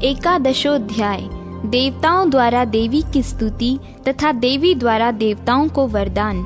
एकादशोध्याय। देवताओं द्वारा देवी की स्तुति तथा देवी द्वारा देवताओं को वरदान।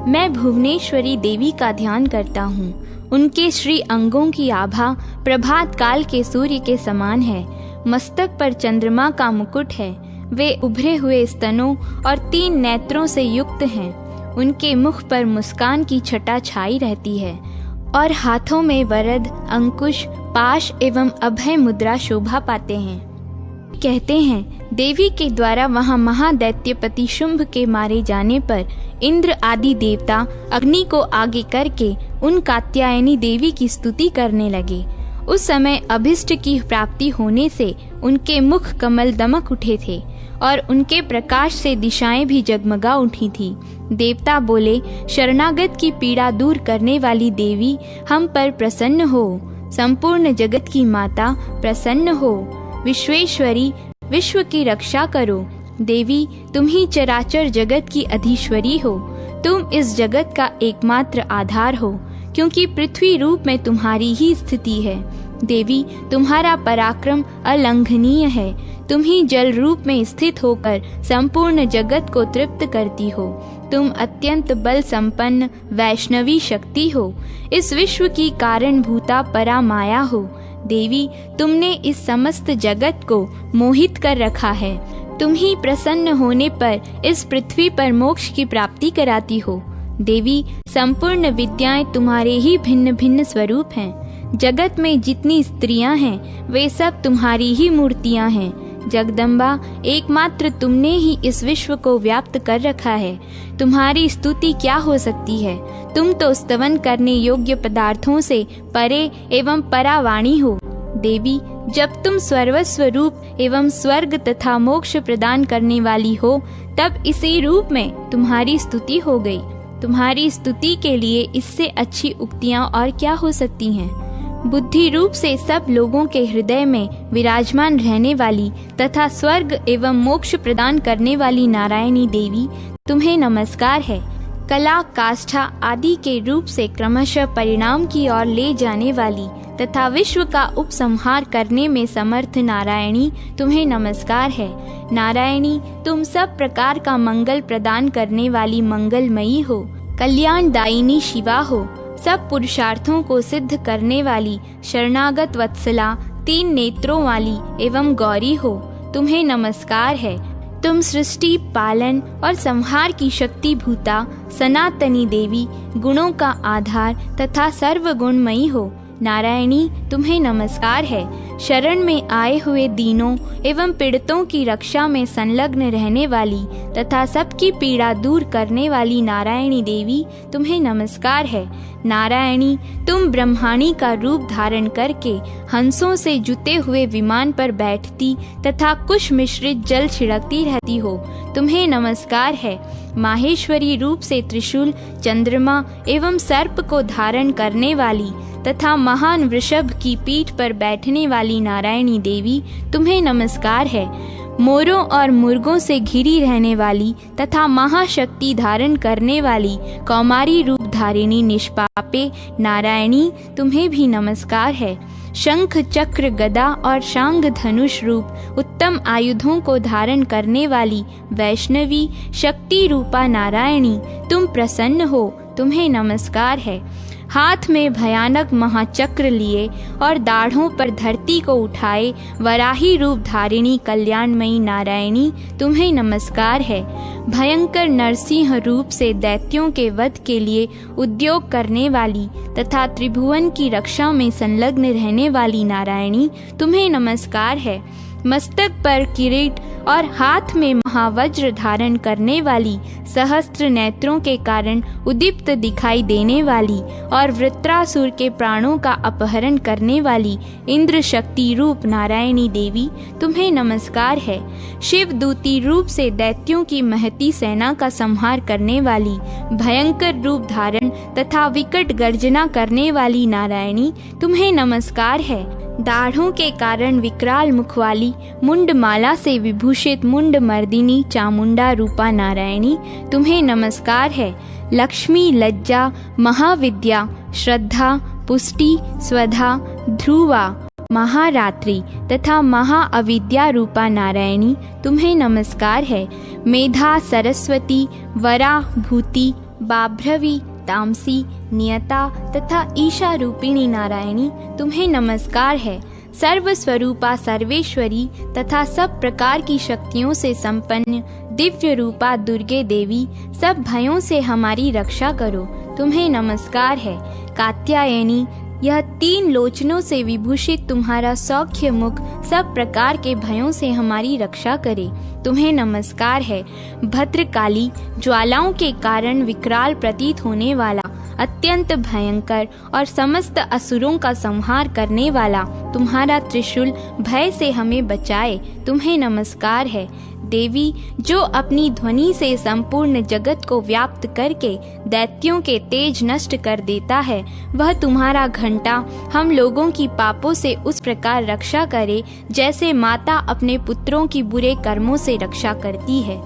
मैं भुवनेश्वरी देवी का ध्यान करता हूँ। उनके श्री अंगों की आभा प्रभात काल के सूर्य के समान है। मस्तक पर चंद्रमा का मुकुट है। वे उभरे हुए स्तनों और 3 नेत्रों से युक्त हैं। उनके मुख पर मुस्कान की छटा छाई रहती है और हाथों में वरद, अंकुश, पाश एवं अभय मुद्रा शोभा पाते हैं। कहते हैं, देवी के द्वारा वहां महादैत्यपति शुंभ के मारे जाने पर इंद्र आदि देवता अग्नि को आगे करके उन कात्यायनी देवी की स्तुति करने लगे। उस समय अभिष्ट की प्राप्ति होने से उनके मुख कमल दमक उठे थे और उनके प्रकाश से दिशाएं भी जगमगा उठी थी। देवता बोले, शरणागत की पीड़ा दूर करने वाली देवी, हम पर प्रसन्न हो। संपूर्ण जगत की माता, प्रसन्न हो। विश्वेश्वरी, विश्व की रक्षा करो। देवी, तुम ही चराचर जगत की अधीश्वरी हो। तुम इस जगत का एकमात्र आधार हो, क्योंकि पृथ्वी रूप में तुम्हारी ही स्थिति है। देवी, तुम्हारा पराक्रम अलंघनीय है। तुम ही जल रूप में स्थित होकर संपूर्ण जगत को तृप्त करती हो। तुम अत्यंत बल संपन्न वैष्णवी शक्ति हो। इस विश्व की कारण भूता परा माया हो। देवी, तुमने इस समस्त जगत को मोहित कर रखा है। तुम ही प्रसन्न होने पर इस पृथ्वी पर मोक्ष की प्राप्ति कराती हो। देवी, संपूर्ण विद्याएं तुम्हारे ही भिन्न भिन्न स्वरूप हैं। जगत में जितनी स्त्रियां हैं, वे सब तुम्हारी ही मूर्तियां हैं। जगदम्बा, एकमात्र तुमने ही इस विश्व को व्याप्त कर रखा है। तुम्हारी स्तुति क्या हो सकती है? तुम तो स्तवन करने योग्य पदार्थों से परे एवं परावाणी हो। देवी, जब तुम सर्वस्व रूप एवं स्वर्ग तथा मोक्ष प्रदान करने वाली हो, तब इसी रूप में तुम्हारी स्तुति हो गई। तुम्हारी स्तुति के लिए इससे अच्छी उक्तियां और क्या हो सकती हैं? बुद्धि रूप से सब लोगों के हृदय में विराजमान रहने वाली तथा स्वर्ग एवं मोक्ष प्रदान करने वाली नारायणी देवी, तुम्हें नमस्कार है। कला, काष्ठा आदि के रूप से क्रमशः परिणाम की ओर ले जाने वाली तथा विश्व का उपसंहार करने में समर्थ नारायणी, तुम्हें नमस्कार है। नारायणी, तुम सब प्रकार का मंगल प्रदान करने वाली मंगलमयी हो। कल्याणदायिनी शिवा हो। सब पुरुषार्थों को सिद्ध करने वाली शरणागत वत्सला, 3 नेत्रों वाली एवं गौरी हो। तुम्हें नमस्कार है। तुम सृष्टि, पालन और संहार की शक्ति भूता सनातनी देवी, गुणों का आधार तथा सर्वगुणमयी हो। नारायणी, तुम्हें नमस्कार है। शरण में आए हुए दीनों एवं पीड़ितों की रक्षा में संलग्न रहने वाली तथा सबकी पीड़ा दूर करने वाली नारायणी देवी, तुम्हें नमस्कार है। नारायणी, तुम ब्रह्माणी का रूप धारण करके हंसों से जुते हुए विमान पर बैठती तथा कुश मिश्रित जल छिड़कती रहती हो। तुम्हें नमस्कार है। माहेश्वरी रूप से त्रिशूल, चंद्रमा एवं सर्प को धारण करने वाली तथा महान वृषभ की पीठ पर बैठने वाली नारायणी देवी, तुम्हें नमस्कार है। मोरों और मुर्गों से घिरी रहने वाली तथा महाशक्ति धारण करने वाली कौमारी रूप धारिणी निष्पापे नारायणी, तुम्हें भी नमस्कार है। शंख, चक्र, गदा और शांग धनुष रूप उत्तम आयुधों को धारण करने वाली वैष्णवी शक्ति रूपा नारायणी, तुम प्रसन्न हो। तुम्हें नमस्कार है। हाथ में भयानक महाचक्र लिए और दाढ़ों पर धरती को उठाए वराही रूप धारिणी कल्याणमयी नारायणी, तुम्हें नमस्कार है। भयंकर नरसिंह रूप से दैत्यों के वध के लिए उद्योग करने वाली तथा त्रिभुवन की रक्षा में संलग्न रहने वाली नारायणी, तुम्हें नमस्कार है। मस्तक पर किरीट और हाथ में महावज्र धारण करने वाली, सहस्त्र नेत्रों के कारण उदीप्त दिखाई देने वाली और वृत्रासुर के प्राणों का अपहरण करने वाली इंद्र शक्ति रूप नारायणी देवी, तुम्हें नमस्कार है। शिव दूती रूप से दैत्यों की महती सेना का संहार करने वाली, भयंकर रूप धारण तथा विकट गर्जना करने वाली नारायणी, तुम्हें नमस्कार है। दाढ़ों के कारण विकराल मुख वाली, मुंड माला से विभूषित मुंड मर्दिनी चामुंडा रूपा नारायणी, तुम्हें नमस्कार है। लक्ष्मी, लज्जा, महाविद्या, श्रद्धा, पुष्टि, स्वधा, ध्रुवा, महारात्रि तथा महाअविद्या रूपा नारायणी तुम्हें नमस्कार है। मेधा, सरस्वती, वरा, भूति, बाभ्रवी, तामसी, नियता तथा ईशा रूपिणी नारायणी तुम्हें नमस्कार है। सर्वस्वरूपा सर्वेश्वरी तथा सब प्रकार की शक्तियों से संपन्न दिव्य रूपा दुर्गे देवी, सब भयों से हमारी रक्षा करो, तुम्हें नमस्कार है। कात्यायनी, यह 3 लोचनों से विभूषित तुम्हारा सौख्य मुख सब प्रकार के भयों से हमारी रक्षा करे, तुम्हें नमस्कार है। भद्रकाली, ज्वालाओं के कारण विकराल प्रतीत होने वाला, अत्यंत भयंकर और समस्त असुरों का संहार करने वाला तुम्हारा त्रिशूल भय से हमें बचाए, तुम्हें नमस्कार है। देवी, जो अपनी ध्वनि से संपूर्ण जगत को व्याप्त करके दैत्यों के तेज नष्ट कर देता है, वह तुम्हारा घंटा हम लोगों की पापों से उस प्रकार रक्षा करे जैसे माता अपने पुत्रों की बुरे कर्मों से रक्षा करती है।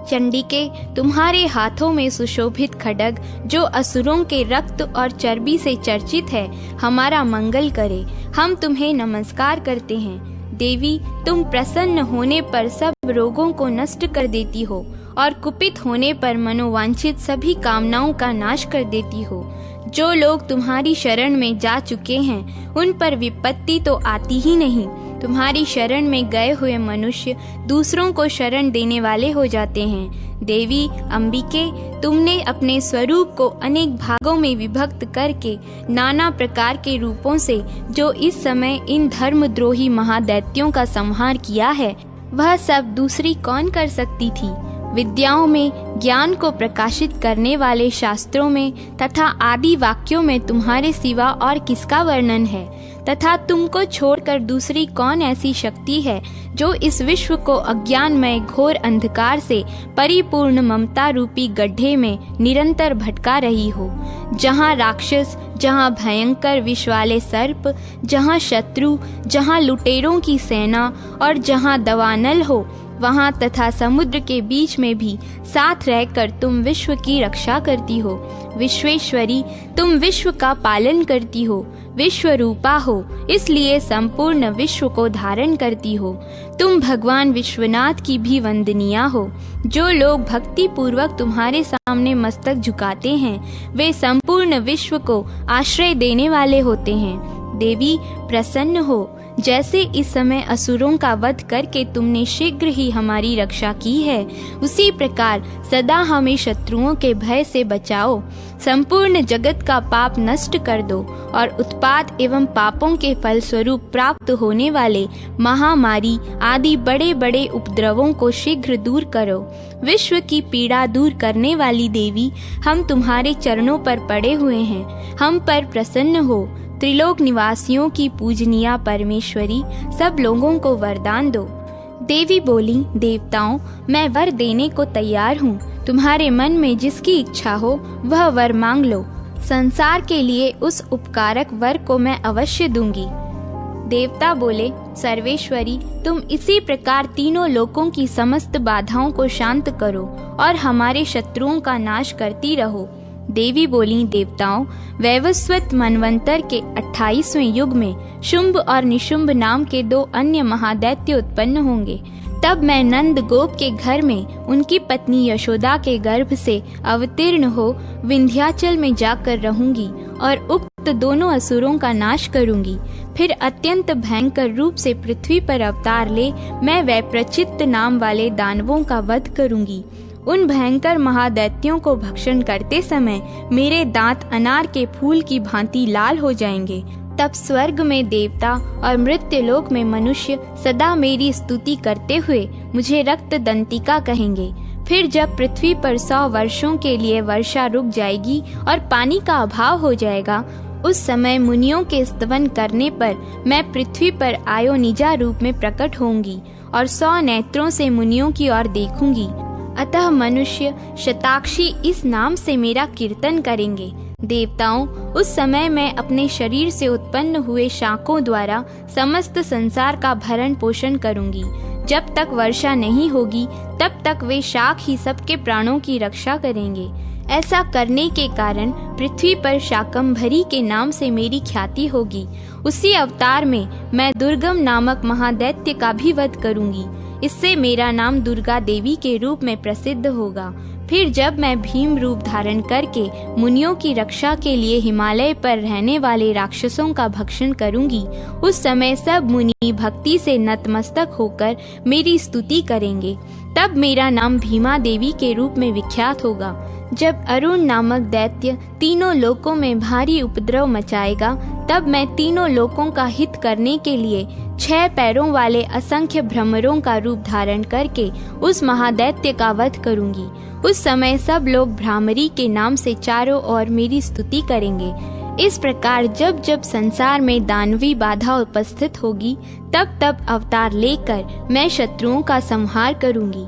चंडिके, तुम्हारे हाथों में सुशोभित खड्ग जो असुरों के रक्त और चर्बी से चर्चित है, हमारा मंगल करे, हम तुम्हें नमस्कार करते हैं। देवी, तुम प्रसन्न होने पर सब रोगों को नष्ट कर देती हो और कुपित होने पर मनोवांछित सभी कामनाओं का नाश कर देती हो। जो लोग तुम्हारी शरण में जा चुके हैं उन पर विपत्ति तो आती ही नहीं। तुम्हारी शरण में गए हुए मनुष्य दूसरों को शरण देने वाले हो जाते हैं। देवी अंबिके, तुमने अपने स्वरूप को अनेक भागों में विभक्त करके नाना प्रकार के रूपों से जो इस समय इन धर्मद्रोही महादैत्यों का संहार किया है, वह सब दूसरी कौन कर सकती थी। विद्याओं में, ज्ञान को प्रकाशित करने वाले शास्त्रों में तथा आदि वाक्यों में तुम्हारे सिवा और किसका वर्णन है, तथा तुमको छोड़कर दूसरी कौन ऐसी शक्ति है जो इस विश्व को अज्ञानमय घोर अंधकार से परिपूर्ण ममता रूपी गड्ढे में निरंतर भटका रही हो। जहाँ राक्षस, जहाँ भयंकर विष वाले सर्प, जहाँ शत्रु, जहाँ लुटेरों की सेना और जहाँ दवानल हो, वहाँ तथा समुद्र के बीच में भी साथ रहकर तुम विश्व की रक्षा करती हो। विश्वेश्वरी, तुम विश्व का पालन करती हो, विश्व रूपा हो, इसलिए संपूर्ण विश्व को धारण करती हो। तुम भगवान विश्वनाथ की भी वंदनीया हो। जो लोग भक्ति पूर्वक तुम्हारे सामने मस्तक झुकाते हैं, वे संपूर्ण विश्व को आश्रय देने वाले होते हैं। देवी प्रसन्न हो, जैसे इस समय असुरों का वध करके तुमने शीघ्र ही हमारी रक्षा की है, उसी प्रकार सदा हमें शत्रुओं के भय से बचाओ। संपूर्ण जगत का पाप नष्ट कर दो और उत्पात एवं पापों के फलस्वरूप प्राप्त होने वाले महामारी आदि बड़े बड़े उपद्रवों को शीघ्र दूर करो। विश्व की पीड़ा दूर करने वाली देवी, हम तुम्हारे चरणों पर पड़े हुए हैं, हम पर प्रसन्न हो। त्रिलोक निवासियों की पूजनीया परमेश्वरी, सब लोगों को वरदान दो। देवी बोली, देवताओं, मैं वर देने को तैयार हूँ। तुम्हारे मन में जिसकी इच्छा हो वह वर मांग लो। संसार के लिए उस उपकारक वर को मैं अवश्य दूंगी। देवता बोले, सर्वेश्वरी, तुम इसी प्रकार तीनों लोकों की समस्त बाधाओं को शांत करो और हमारे शत्रुओं का नाश करती रहो। देवी बोली, देवताओं, वैवस्वत मनवंतर के 28वें युग में शुंभ और निशुंभ नाम के 2 अन्य महादैत्य उत्पन्न होंगे। तब मैं नंद गोप के घर में उनकी पत्नी यशोदा के गर्भ से अवतीर्ण हो विंध्याचल में जाकर रहूंगी और उक्त दोनों असुरों का नाश करूंगी। फिर अत्यंत भयंकर रूप से पृथ्वी पर अवतार ले मैं वैप्रचित्त नाम वाले दानवों का वध करूंगी। उन भयंकर महादैत्यों को भक्षण करते समय मेरे दांत अनार के फूल की भांति लाल हो जाएंगे। तब स्वर्ग में देवता और मृत्युलोक में मनुष्य सदा मेरी स्तुति करते हुए मुझे रक्त दंतिका कहेंगे। फिर जब पृथ्वी पर 100 वर्षों के लिए वर्षा रुक जाएगी और पानी का अभाव हो जाएगा, उस समय मुनियों के स्तवन करने पर मैं पृथ्वी पर आयोनिजा रूप में प्रकट होंगी और 100 नेत्रों से मुनियों की ओर देखूंगी। अतः मनुष्य शताक्षी इस नाम से मेरा कीर्तन करेंगे। देवताओं, उस समय मैं अपने शरीर से उत्पन्न हुए शाखों द्वारा समस्त संसार का भरण पोषण करूंगी। जब तक वर्षा नहीं होगी तब तक वे शाख ही सबके प्राणों की रक्षा करेंगे। ऐसा करने के कारण पृथ्वी पर शाकंभरी के नाम से मेरी ख्याति होगी। उसी अवतार में मैं दुर्गम नामक महादैत्य का भी वध करूंगी। इससे मेरा नाम दुर्गा देवी के रूप में प्रसिद्ध होगा। फिर जब मैं भीम रूप धारण करके मुनियों की रक्षा के लिए हिमालय पर रहने वाले राक्षसों का भक्षण करूंगी, उस समय सब मुनि भक्ति से नतमस्तक होकर मेरी स्तुति करेंगे। तब मेरा नाम भीमा देवी के रूप में विख्यात होगा। जब अरुण नामक दैत्य तीनों लोकों में भारी उपद्रव मचाएगा, तब मैं तीनों लोकों का हित करने के लिए 6 पैरों वाले असंख्य भ्रमरों का रूप धारण करके उस महादैत्य का वध करूंगी। उस समय सब लोग भ्रामरी के नाम से चारों ओर मेरी स्तुति करेंगे। इस प्रकार जब जब संसार में दानवी बाधा उपस्थित होगी, तब तब अवतार लेकर मैं शत्रुओं का संहार करूंगी।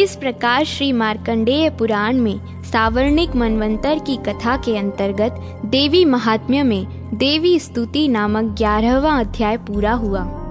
इस प्रकार श्री मार्कंडेय पुराण में सावर्णिक मनवंतर की कथा के अंतर्गत देवी महात्म्य में देवी स्तुति नामक 11वां अध्याय पूरा हुआ।